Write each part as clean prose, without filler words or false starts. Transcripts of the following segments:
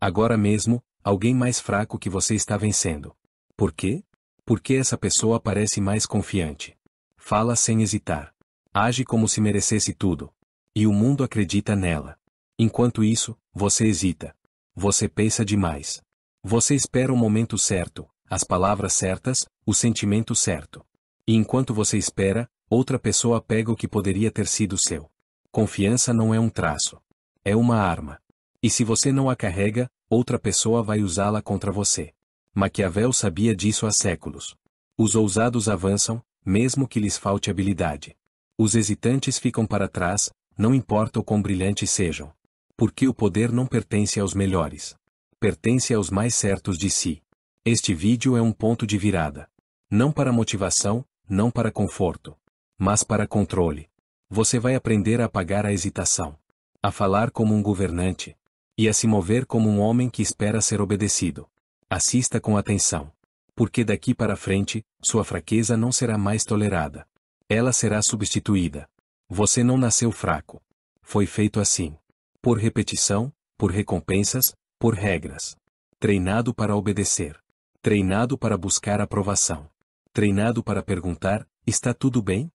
Agora mesmo, alguém mais fraco que você está vencendo. Por quê? Porque essa pessoa parece mais confiante. Fala sem hesitar. Age como se merecesse tudo. E o mundo acredita nela. Enquanto isso, você hesita. Você pensa demais. Você espera o momento certo, as palavras certas, o sentimento certo. E enquanto você espera, outra pessoa pega o que poderia ter sido seu. Confiança não é um traço. É uma arma. E se você não a carrega, outra pessoa vai usá-la contra você. Maquiavel sabia disso há séculos. Os ousados avançam, mesmo que lhes falte habilidade. Os hesitantes ficam para trás, não importa o quão brilhantes sejam. Porque o poder não pertence aos melhores. Pertence aos mais certos de si. Este vídeo é um ponto de virada. Não para motivação, não para conforto. Mas para controle. Você vai aprender a apagar a hesitação. A falar como um governante. E a se mover como um homem que espera ser obedecido. Assista com atenção. Porque daqui para frente, sua fraqueza não será mais tolerada. Ela será substituída. Você não nasceu fraco. Foi feito assim. Por repetição, por recompensas, por regras. Treinado para obedecer. Treinado para buscar aprovação. Treinado para perguntar, está tudo bem?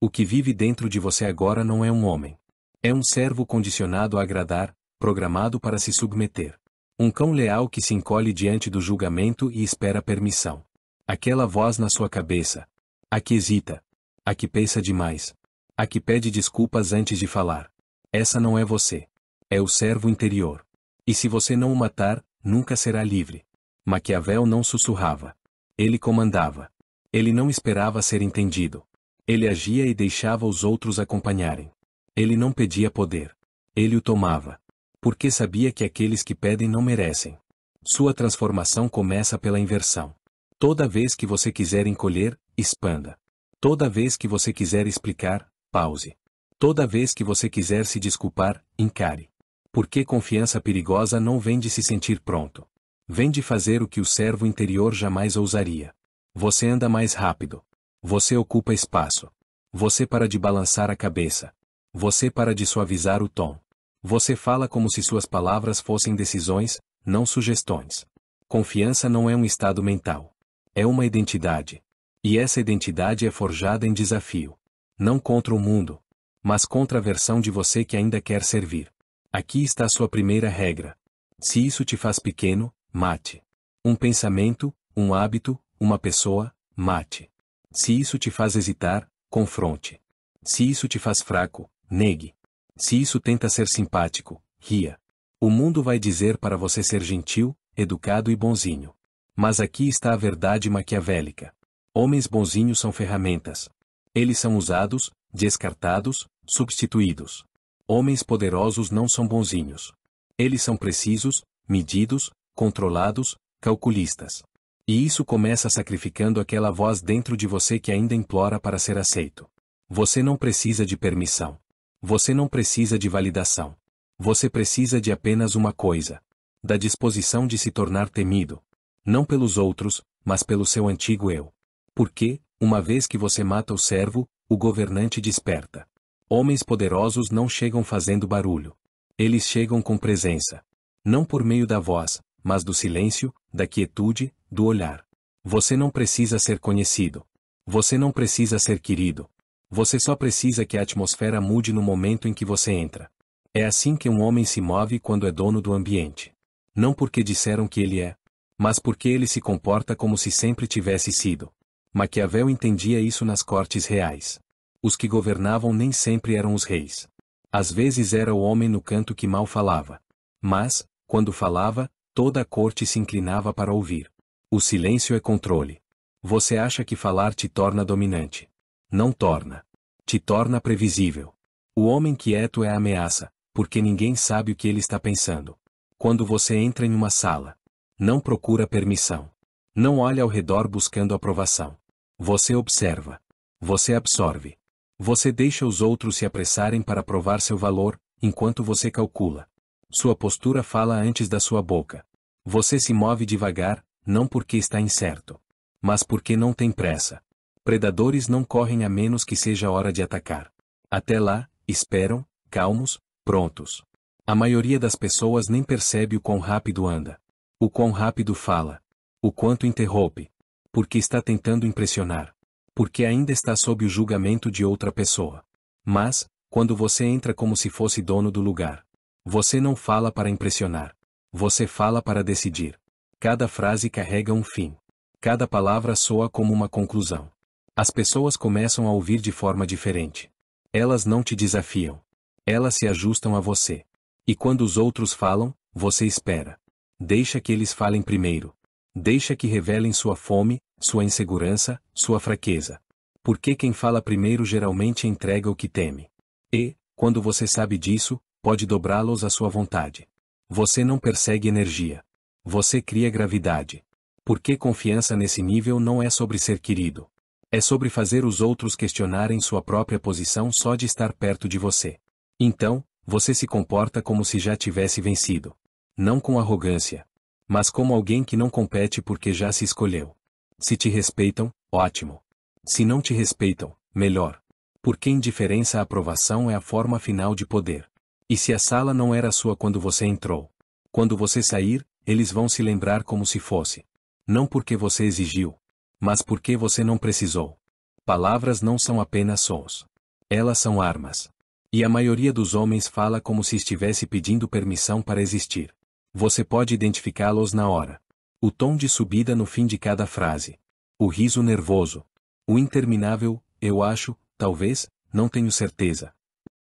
O que vive dentro de você agora não é um homem. É um servo condicionado a agradar, programado para se submeter. Um cão leal que se encolhe diante do julgamento e espera permissão. Aquela voz na sua cabeça. A que hesita. A que pensa demais. A que pede desculpas antes de falar. Essa não é você. É o servo interior. E se você não o matar, nunca será livre. Maquiavel não sussurrava. Ele comandava. Ele não esperava ser entendido. Ele agia e deixava os outros acompanharem. Ele não pedia poder. Ele o tomava. Porque sabia que aqueles que pedem não merecem. Sua transformação começa pela inversão. Toda vez que você quiser encolher, expanda. Toda vez que você quiser explicar, pause. Toda vez que você quiser se desculpar, encare. Porque confiança perigosa não vem de se sentir pronto. Vem de fazer o que o servo interior jamais ousaria. Você anda mais rápido. Você ocupa espaço. Você para de balançar a cabeça. Você para de suavizar o tom. Você fala como se suas palavras fossem decisões, não sugestões. Confiança não é um estado mental. É uma identidade. E essa identidade é forjada em desafio. Não contra o mundo, mas contra a versão de você que ainda quer servir. Aqui está sua primeira regra. Se isso te faz pequeno, mate. Um pensamento, um hábito, uma pessoa, mate. Se isso te faz hesitar, confronte. Se isso te faz fraco, negue. Se isso tenta ser simpático, ria. O mundo vai dizer para você ser gentil, educado e bonzinho. Mas aqui está a verdade maquiavélica. Homens bonzinhos são ferramentas. Eles são usados, descartados, substituídos. Homens poderosos não são bonzinhos. Eles são precisos, medidos, controlados, calculistas. E isso começa sacrificando aquela voz dentro de você que ainda implora para ser aceito. Você não precisa de permissão. Você não precisa de validação. Você precisa de apenas uma coisa. Da disposição de se tornar temido. Não pelos outros, mas pelo seu antigo eu. Porque, uma vez que você mata o servo, o governante desperta. Homens poderosos não chegam fazendo barulho. Eles chegam com presença. Não por meio da voz, mas do silêncio, da quietude, do olhar. Você não precisa ser conhecido. Você não precisa ser querido. Você só precisa que a atmosfera mude no momento em que você entra. É assim que um homem se move quando é dono do ambiente. Não porque disseram que ele é, mas porque ele se comporta como se sempre tivesse sido. Maquiavel entendia isso nas cortes reais. Os que governavam nem sempre eram os reis. Às vezes era o homem no canto que mal falava. Mas, quando falava, toda a corte se inclinava para ouvir. O silêncio é controle. Você acha que falar te torna dominante. Não torna. Te torna previsível. O homem quieto é a ameaça, porque ninguém sabe o que ele está pensando. Quando você entra em uma sala, não procura permissão. Não olha ao redor buscando aprovação. Você observa. Você absorve. Você deixa os outros se apressarem para provar seu valor, enquanto você calcula. Sua postura fala antes da sua boca. Você se move devagar, não porque está incerto, mas porque não tem pressa. Predadores não correm a menos que seja hora de atacar. Até lá, esperam, calmos, prontos. A maioria das pessoas nem percebe o quão rápido anda. O quão rápido fala. O quanto interrompe. Porque está tentando impressionar. Porque ainda está sob o julgamento de outra pessoa. Mas, quando você entra como se fosse dono do lugar, você não fala para impressionar. Você fala para decidir. Cada frase carrega um fim. Cada palavra soa como uma conclusão. As pessoas começam a ouvir de forma diferente. Elas não te desafiam. Elas se ajustam a você. E quando os outros falam, você espera. Deixa que eles falem primeiro. Deixa que revelem sua fome, sua insegurança, sua fraqueza. Porque quem fala primeiro geralmente entrega o que teme. E, quando você sabe disso, pode dobrá-los à sua vontade. Você não persegue energia. Você cria gravidade. Porque confiança nesse nível não é sobre ser querido. É sobre fazer os outros questionarem sua própria posição só de estar perto de você. Então, você se comporta como se já tivesse vencido. Não com arrogância. Mas como alguém que não compete porque já se escolheu. Se te respeitam, ótimo. Se não te respeitam, melhor. Porque indiferença à aprovação é a forma final de poder. E se a sala não era sua quando você entrou? Quando você sair, eles vão se lembrar como se fosse. Não porque você exigiu. Mas porque você não precisou. Palavras não são apenas sons. Elas são armas. E a maioria dos homens fala como se estivesse pedindo permissão para existir. Você pode identificá-los na hora. O tom de subida no fim de cada frase. O riso nervoso. O interminável, eu acho, talvez, não tenho certeza.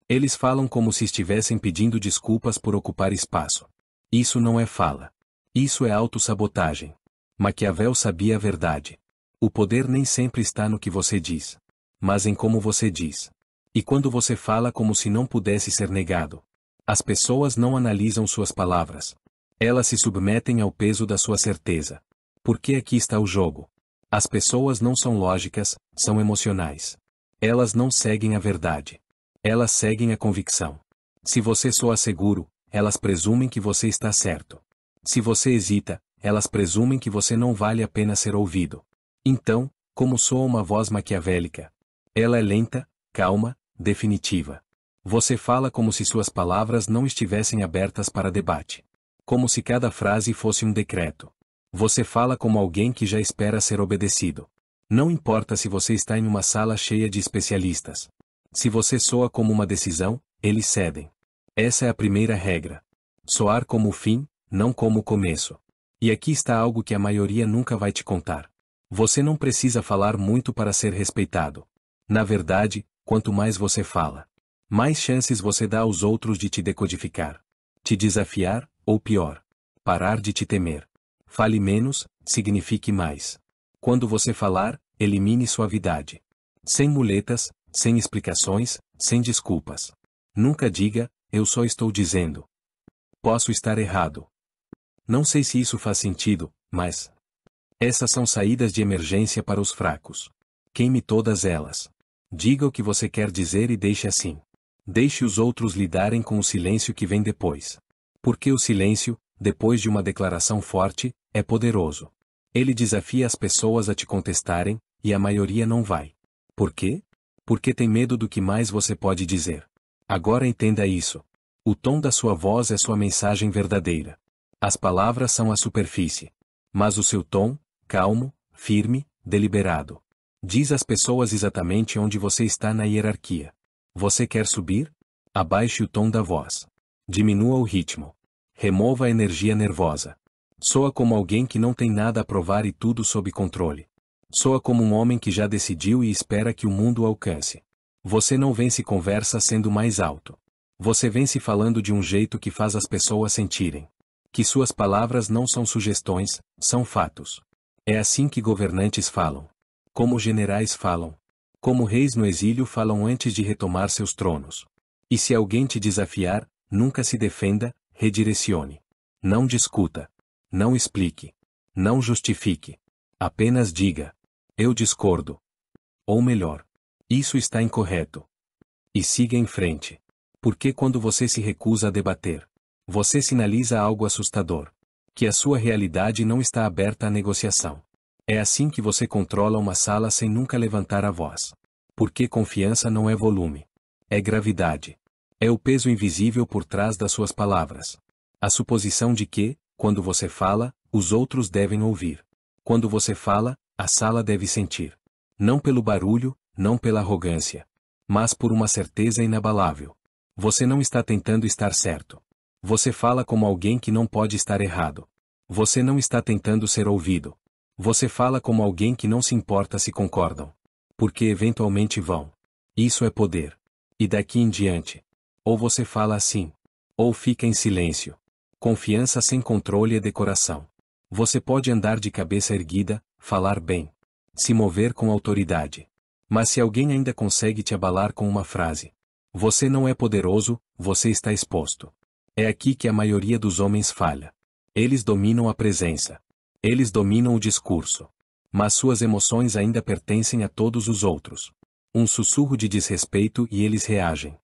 Eles falam como se estivessem pedindo desculpas por ocupar espaço. Isso não é fala. Isso é autossabotagem. Maquiavel sabia a verdade. O poder nem sempre está no que você diz, mas em como você diz. E quando você fala como se não pudesse ser negado. As pessoas não analisam suas palavras. Elas se submetem ao peso da sua certeza. Porque aqui está o jogo. As pessoas não são lógicas, são emocionais. Elas não seguem a verdade. Elas seguem a convicção. Se você soa seguro, elas presumem que você está certo. Se você hesita, elas presumem que você não vale a pena ser ouvido. Então, como soa uma voz maquiavélica? Ela é lenta, calma, definitiva. Você fala como se suas palavras não estivessem abertas para debate. Como se cada frase fosse um decreto. Você fala como alguém que já espera ser obedecido. Não importa se você está em uma sala cheia de especialistas. Se você soa como uma decisão, eles cedem. Essa é a primeira regra. Soar como o fim, não como o começo. E aqui está algo que a maioria nunca vai te contar. Você não precisa falar muito para ser respeitado. Na verdade, quanto mais você fala, mais chances você dá aos outros de te decodificar. Te desafiar, ou pior, parar de te temer. Fale menos, signifique mais. Quando você falar, elimine suavidade. Sem muletas, sem explicações, sem desculpas. Nunca diga, eu só estou dizendo. Posso estar errado. Não sei se isso faz sentido, mas... essas são saídas de emergência para os fracos. Queime todas elas. Diga o que você quer dizer e deixe assim. Deixe os outros lidarem com o silêncio que vem depois. Porque o silêncio, depois de uma declaração forte, é poderoso. Ele desafia as pessoas a te contestarem, e a maioria não vai. Por quê? Porque tem medo do que mais você pode dizer. Agora entenda isso. O tom da sua voz é sua mensagem verdadeira. As palavras são a superfície. Mas o seu tom, calmo, firme, deliberado, diz às pessoas exatamente onde você está na hierarquia. Você quer subir? Abaixe o tom da voz. Diminua o ritmo. Remova a energia nervosa. Soa como alguém que não tem nada a provar e tudo sob controle. Soa como um homem que já decidiu e espera que o mundo o alcance. Você não vence conversa sendo mais alto. Você vence falando de um jeito que faz as pessoas sentirem que suas palavras não são sugestões, são fatos. É assim que governantes falam. Como generais falam. Como reis no exílio falam antes de retomar seus tronos. E se alguém te desafiar, nunca se defenda, redirecione. Não discuta. Não explique. Não justifique. Apenas diga. Eu discordo. Ou melhor. Isso está incorreto. E siga em frente. Porque quando você se recusa a debater, você sinaliza algo assustador. Que a sua realidade não está aberta à negociação. É assim que você controla uma sala sem nunca levantar a voz. Porque confiança não é volume. É gravidade. É o peso invisível por trás das suas palavras. A suposição de que, quando você fala, os outros devem ouvir. Quando você fala, a sala deve sentir. Não pelo barulho, não pela arrogância, mas por uma certeza inabalável. Você não está tentando estar certo. Você fala como alguém que não pode estar errado. Você não está tentando ser ouvido. Você fala como alguém que não se importa se concordam. Porque eventualmente vão. Isso é poder. E daqui em diante. Ou você fala assim. Ou fica em silêncio. Confiança sem controle é decoração. Você pode andar de cabeça erguida, falar bem. Se mover com autoridade. Mas se alguém ainda consegue te abalar com uma frase. Você não é poderoso, você está exposto. É aqui que a maioria dos homens falha. Eles dominam a presença. Eles dominam o discurso. Mas suas emoções ainda pertencem a todos os outros. Um sussurro de desrespeito e eles reagem.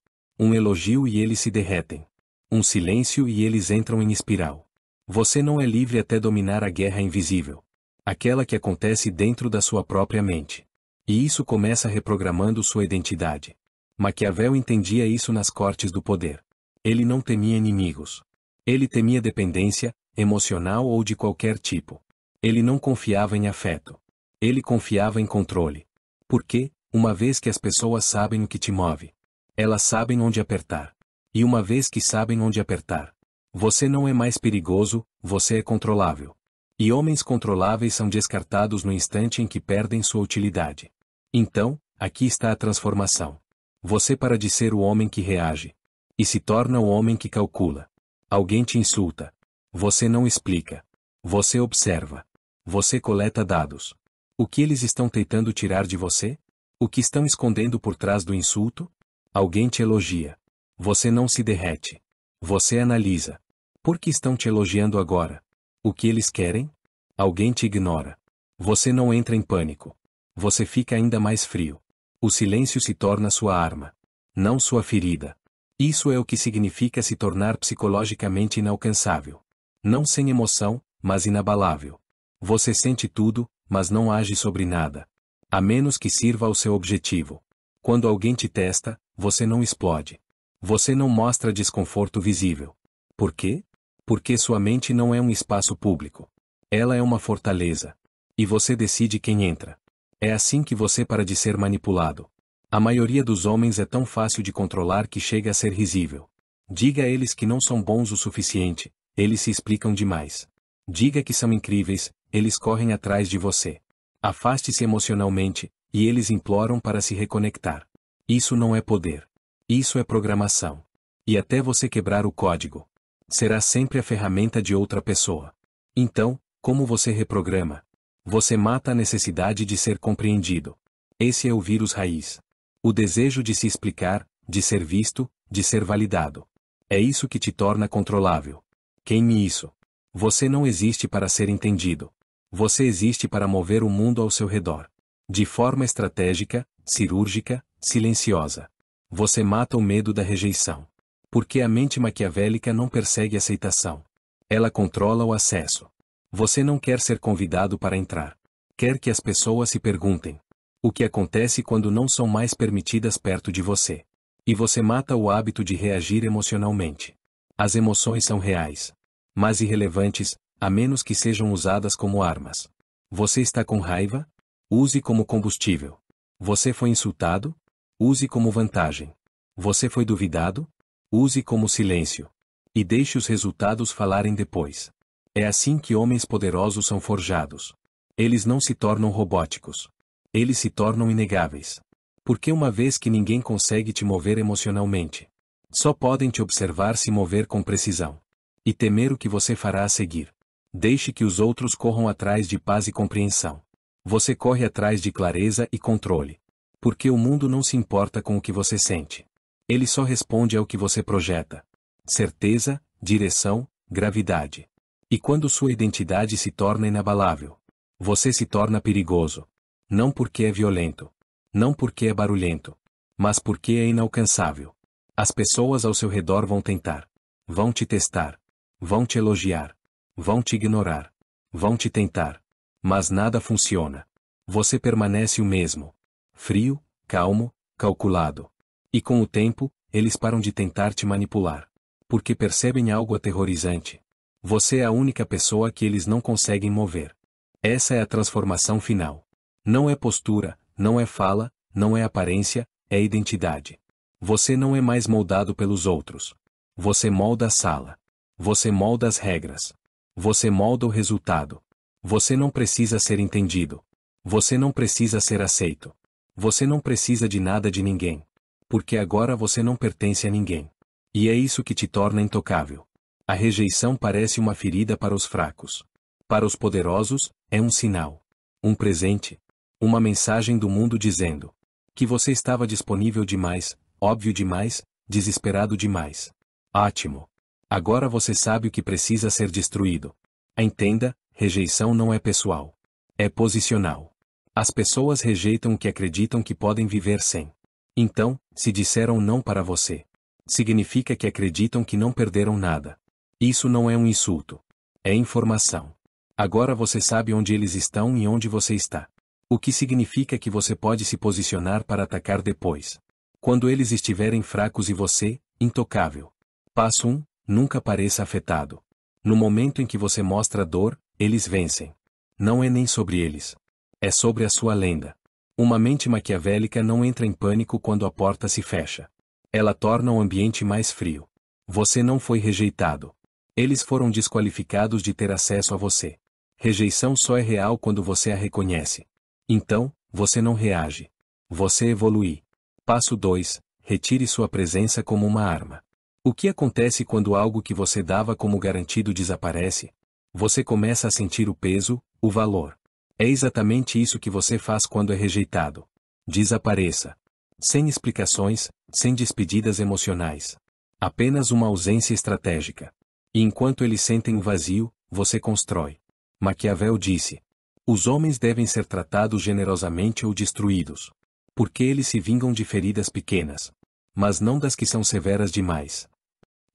Um elogio e eles se derretem. Um silêncio e eles entram em espiral. Você não é livre até dominar a guerra invisível. Aquela que acontece dentro da sua própria mente. E isso começa reprogramando sua identidade. Maquiavel entendia isso nas cortes do poder. Ele não temia inimigos. Ele temia dependência, emocional ou de qualquer tipo. Ele não confiava em afeto. Ele confiava em controle. Porque, uma vez que as pessoas sabem o que te move, elas sabem onde apertar. E uma vez que sabem onde apertar, você não é mais perigoso, você é controlável. E homens controláveis são descartados no instante em que perdem sua utilidade. Então, aqui está a transformação. Você para de ser o homem que reage. E se torna o homem que calcula. Alguém te insulta. Você não explica. Você observa. Você coleta dados. O que eles estão tentando tirar de você? O que estão escondendo por trás do insulto? Alguém te elogia. Você não se derrete. Você analisa. Por que estão te elogiando agora? O que eles querem? Alguém te ignora. Você não entra em pânico. Você fica ainda mais frio. O silêncio se torna sua arma. Não sua ferida. Isso é o que significa se tornar psicologicamente inalcançável. Não sem emoção, mas inabalável. Você sente tudo, mas não age sobre nada. A menos que sirva ao seu objetivo. Quando alguém te testa, você não explode. Você não mostra desconforto visível. Por quê? Porque sua mente não é um espaço público. Ela é uma fortaleza. E você decide quem entra. É assim que você para de ser manipulado. A maioria dos homens é tão fácil de controlar que chega a ser risível. Diga a eles que não são bons o suficiente, eles se explicam demais. Diga que são incríveis, eles correm atrás de você. Afaste-se emocionalmente, e eles imploram para se reconectar. Isso não é poder. Isso é programação. E até você quebrar o código, será sempre a ferramenta de outra pessoa. Então, como você reprograma? Você mata a necessidade de ser compreendido. Esse é o vírus raiz. O desejo de se explicar, de ser visto, de ser validado. É isso que te torna controlável. Queime isso. Você não existe para ser entendido. Você existe para mover o mundo ao seu redor. De forma estratégica, cirúrgica, silenciosa. Você mata o medo da rejeição. Porque a mente maquiavélica não persegue aceitação. Ela controla o acesso. Você não quer ser convidado para entrar. Quer que as pessoas se perguntem. O que acontece quando não são mais permitidas perto de você? E você mata o hábito de reagir emocionalmente. As emoções são reais. Mas irrelevantes, a menos que sejam usadas como armas. Você está com raiva? Use como combustível. Você foi insultado? Use como vantagem. Você foi duvidado? Use como silêncio. E deixe os resultados falarem depois. É assim que homens poderosos são forjados. Eles não se tornam robóticos. Eles se tornam inegáveis. Porque uma vez que ninguém consegue te mover emocionalmente, só podem te observar se mover com precisão. E temer o que você fará a seguir. Deixe que os outros corram atrás de paz e compreensão. Você corre atrás de clareza e controle. Porque o mundo não se importa com o que você sente. Ele só responde ao que você projeta. Certeza, direção, gravidade. E quando sua identidade se torna inabalável, você se torna perigoso. Não porque é violento. Não porque é barulhento. Mas porque é inalcançável. As pessoas ao seu redor vão tentar. Vão te testar. Vão te elogiar. Vão te ignorar. Vão te tentar. Mas nada funciona. Você permanece o mesmo. Frio, calmo, calculado. E com o tempo, eles param de tentar te manipular. Porque percebem algo aterrorizante. Você é a única pessoa que eles não conseguem mover. Essa é a transformação final. Não é postura, não é fala, não é aparência, é identidade. Você não é mais moldado pelos outros. Você molda a sala. Você molda as regras. Você molda o resultado. Você não precisa ser entendido. Você não precisa ser aceito. Você não precisa de nada de ninguém. Porque agora você não pertence a ninguém. E é isso que te torna intocável. A rejeição parece uma ferida para os fracos. Para os poderosos, é um sinal. Um presente. Uma mensagem do mundo dizendo que você estava disponível demais, óbvio demais, desesperado demais. Ótimo. Agora você sabe o que precisa ser destruído. Entenda, rejeição não é pessoal. É posicional. As pessoas rejeitam o que acreditam que podem viver sem. Então, se disseram não para você, significa que acreditam que não perderam nada. Isso não é um insulto. É informação. Agora você sabe onde eles estão e onde você está. O que significa que você pode se posicionar para atacar depois. Quando eles estiverem fracos e você, intocável. Passo 1. Nunca pareça afetado. No momento em que você mostra dor, eles vencem. Não é nem sobre eles. É sobre a sua lenda. Uma mente maquiavélica não entra em pânico quando a porta se fecha. Ela torna o ambiente mais frio. Você não foi rejeitado. Eles foram desqualificados de ter acesso a você. Rejeição só é real quando você a reconhece. Então, você não reage. Você evolui. Passo 2. Retire sua presença como uma arma. O que acontece quando algo que você dava como garantido desaparece? Você começa a sentir o peso, o valor. É exatamente isso que você faz quando é rejeitado. Desapareça. Sem explicações, sem despedidas emocionais. Apenas uma ausência estratégica. E enquanto eles sentem o vazio, você constrói. Maquiavel disse: os homens devem ser tratados generosamente ou destruídos. Porque eles se vingam de feridas pequenas. Mas não das que são severas demais.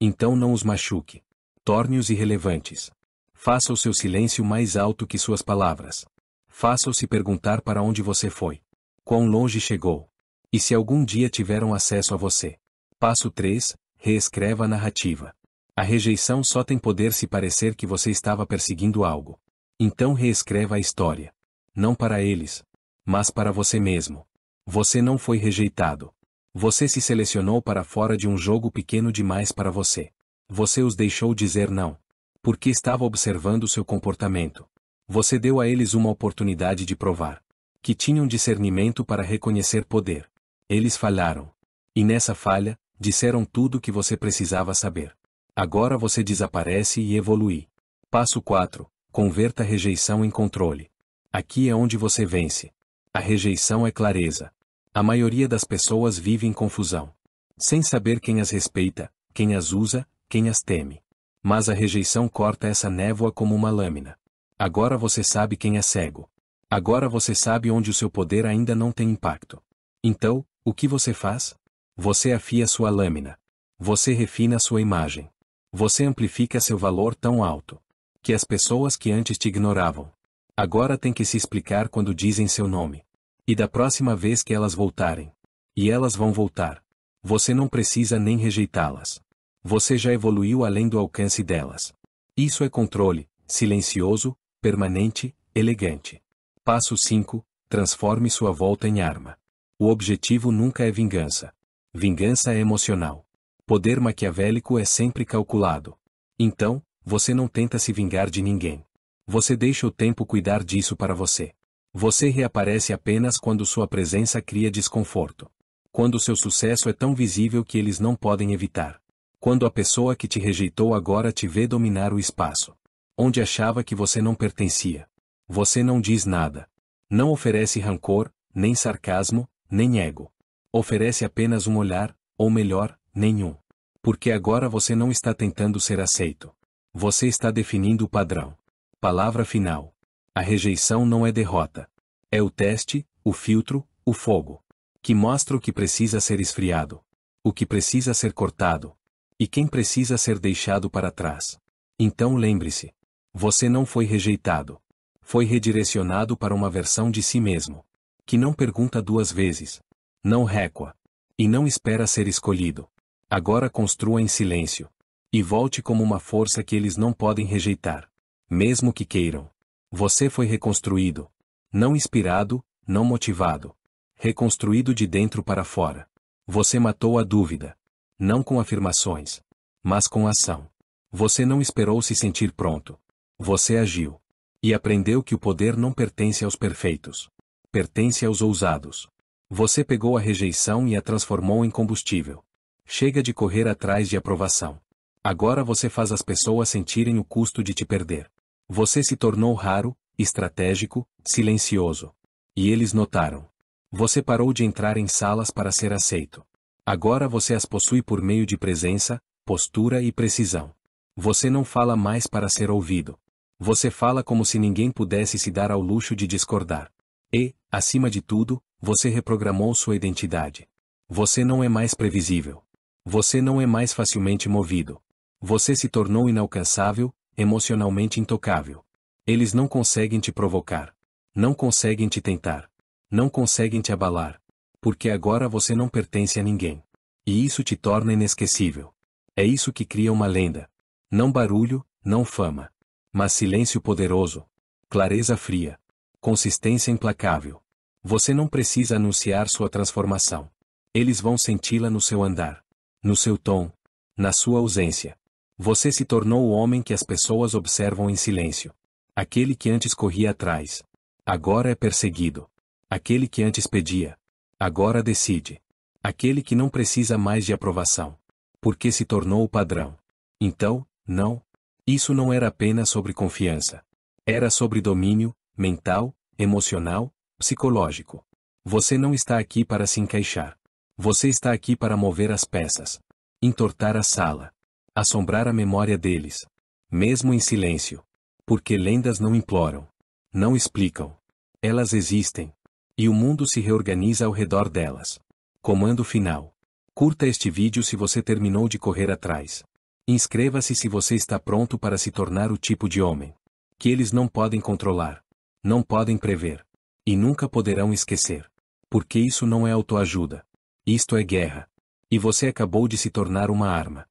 Então não os machuque. Torne-os irrelevantes. Faça o seu silêncio mais alto que suas palavras. Faça-o se perguntar para onde você foi. Quão longe chegou. E se algum dia tiveram acesso a você. Passo 3. Reescreva a narrativa. A rejeição só tem poder se parecer que você estava perseguindo algo. Então reescreva a história. Não para eles, mas para você mesmo. Você não foi rejeitado. Você se selecionou para fora de um jogo pequeno demais para você. Você os deixou dizer não. Porque estava observando seu comportamento. Você deu a eles uma oportunidade de provar que tinham discernimento para reconhecer poder. Eles falharam. E nessa falha, disseram tudo o que você precisava saber. Agora você desaparece e evolui. Passo 4. Converta a rejeição em controle. Aqui é onde você vence. A rejeição é clareza. A maioria das pessoas vive em confusão. Sem saber quem as respeita, quem as usa, quem as teme. Mas a rejeição corta essa névoa como uma lâmina. Agora você sabe quem é cego. Agora você sabe onde o seu poder ainda não tem impacto. Então, o que você faz? Você afia sua lâmina. Você refina sua imagem. Você amplifica seu valor tão alto que as pessoas que antes te ignoravam agora têm que se explicar quando dizem seu nome. E da próxima vez que elas voltarem, e elas vão voltar, você não precisa nem rejeitá-las. Você já evoluiu além do alcance delas. Isso é controle, silencioso, permanente, elegante. Passo 5. Transforme sua volta em arma. O objetivo nunca é vingança. Vingança é emocional. Poder maquiavélico é sempre calculado. Então, você não tenta se vingar de ninguém. Você deixa o tempo cuidar disso para você. Você reaparece apenas quando sua presença cria desconforto. Quando seu sucesso é tão visível que eles não podem evitar. Quando a pessoa que te rejeitou agora te vê dominar o espaço. Onde achava que você não pertencia. Você não diz nada. Não oferece rancor, nem sarcasmo, nem ego. Oferece apenas um olhar, ou melhor, nenhum. Porque agora você não está tentando ser aceito. Você está definindo o padrão. Palavra final. A rejeição não é derrota. É o teste, o filtro, o fogo. Que mostra o que precisa ser esfriado. O que precisa ser cortado. E quem precisa ser deixado para trás. Então lembre-se. Você não foi rejeitado. Foi redirecionado para uma versão de si mesmo. Que não pergunta duas vezes. Não recua. E não espera ser escolhido. Agora construa em silêncio. E volte como uma força que eles não podem rejeitar. Mesmo que queiram. Você foi reconstruído. Não inspirado, não motivado. Reconstruído de dentro para fora. Você matou a dúvida. Não com afirmações. Mas com ação. Você não esperou se sentir pronto. Você agiu. E aprendeu que o poder não pertence aos perfeitos. Pertence aos ousados. Você pegou a rejeição e a transformou em combustível. Chega de correr atrás de aprovação. Agora você faz as pessoas sentirem o custo de te perder. Você se tornou raro, estratégico, silencioso. E eles notaram. Você parou de entrar em salas para ser aceito. Agora você as possui por meio de presença, postura e precisão. Você não fala mais para ser ouvido. Você fala como se ninguém pudesse se dar ao luxo de discordar. E, acima de tudo, você reprogramou sua identidade. Você não é mais previsível. Você não é mais facilmente movido. Você se tornou inalcançável, emocionalmente intocável. Eles não conseguem te provocar. Não conseguem te tentar. Não conseguem te abalar. Porque agora você não pertence a ninguém. E isso te torna inesquecível. É isso que cria uma lenda. Não barulho, não fama. Mas silêncio poderoso. Clareza fria. Consistência implacável. Você não precisa anunciar sua transformação. Eles vão senti-la no seu andar. No seu tom. Na sua ausência. Você se tornou o homem que as pessoas observam em silêncio. Aquele que antes corria atrás. Agora é perseguido. Aquele que antes pedia. Agora decide. Aquele que não precisa mais de aprovação. Porque se tornou o padrão. Então, não. Isso não era apenas sobre confiança. Era sobre domínio, mental, emocional, psicológico. Você não está aqui para se encaixar. Você está aqui para mover as peças. Entortar a sala. Assombrar a memória deles. Mesmo em silêncio. Porque lendas não imploram. Não explicam. Elas existem. E o mundo se reorganiza ao redor delas. Comando final. Curta este vídeo se você terminou de correr atrás. Inscreva-se se você está pronto para se tornar o tipo de homem que eles não podem controlar, não podem prever, e nunca poderão esquecer. Porque isso não é autoajuda. Isto é guerra. E você acabou de se tornar uma arma.